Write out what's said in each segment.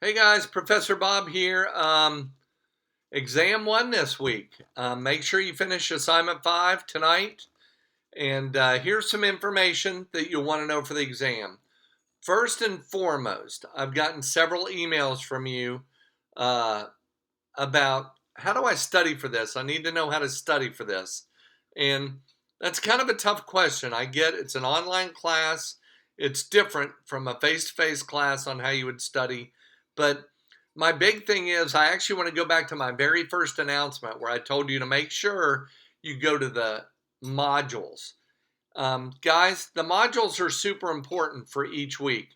Hey guys, Professor Bob here. Exam 1 this week. Make sure you finish assignment 5 tonight. And here's some information that you'll want to know for the exam. First and foremost, I've gotten several emails from you about how do I study for this? I need to know how to study for this. And that's kind of a tough question. I get it's an online class. It's different from a face-to-face class on how you would study. But my big thing is I actually want to go back to my very first announcement where I told you to make sure you go to the modules. Guys, the modules are super important for each week.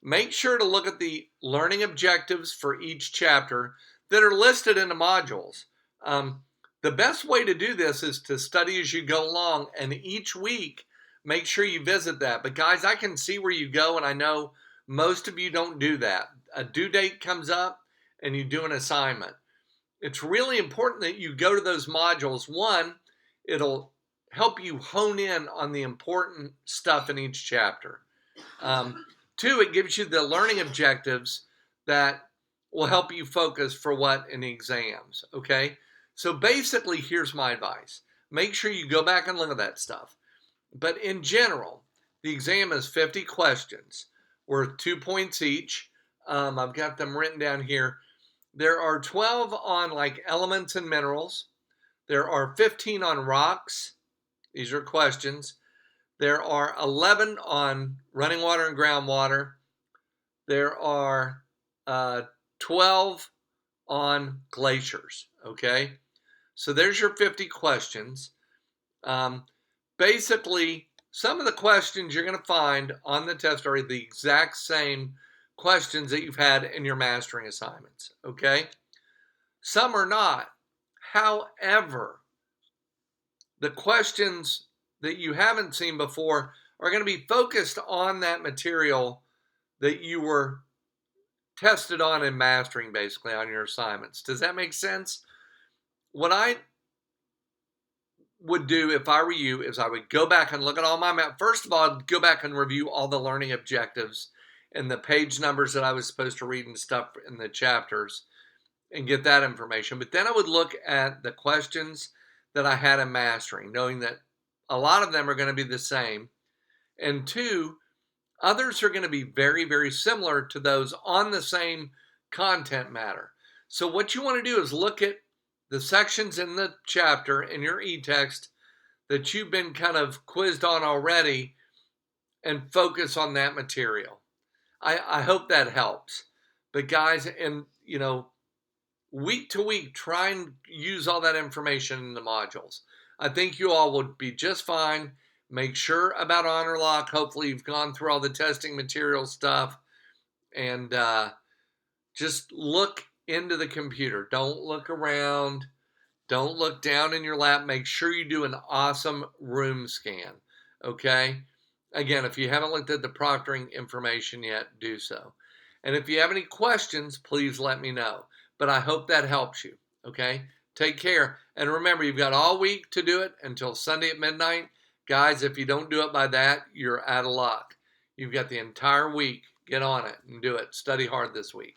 Make sure to look at the learning objectives for each chapter that are listed in the modules. The best way to do this is to study as you go along, and each week make sure you visit that. But guys, I can see where you go, and I know most of you don't do that. A due date comes up and you do an assignment. It's really important that you go to those modules. One, it'll help you hone in on the important stuff in each chapter. Two, it gives you the learning objectives that will help you focus for what in the exams, okay? So basically, here's my advice. Make sure you go back and look at that stuff. But in general, the exam is 50 questions worth 2 points each. I've got them written down here. There are 12 on like elements and minerals. There are 15 on rocks. These are questions. There are 11 on running water and groundwater. There are 12 on glaciers, okay? So there's your 50 questions. Basically, some of the questions you're going to find on the test are the exact same questions that you've had in your mastering assignments, okay? Some are not. However, the questions that you haven't seen before are going to be focused on that material that you were tested on in mastering, basically, on your assignments. Does that make sense? What I would do if I were you is I would go back and look at all my math. First of all, I'd go back and review all the learning objectives and the page numbers that I was supposed to read and stuff in the chapters and get that information. But then I would look at the questions that I had in mastering, knowing that a lot of them are going to be the same. And two, others are going to be very, very similar to those on the same content matter. So what you want to do is look at the sections in the chapter in your e-text that you've been kind of quizzed on already and focus on that material. I hope that helps. But guys, and week to week, try and use all that information in the modules. I think you all would be just fine. Make sure about honor lock. Hopefully you've gone through all the testing material stuff. And just look into the computer. Don't look around. Don't look down in your lap. Make sure you do an awesome room scan. Okay? Again, if you haven't looked at the proctoring information yet, do so. And if you have any questions, please let me know. But I hope that helps you. Okay? Take care. And remember, you've got all week to do it until Sunday at midnight. Guys, if you don't do it by that, you're out of luck. You've got the entire week. Get on it and do it. Study hard this week.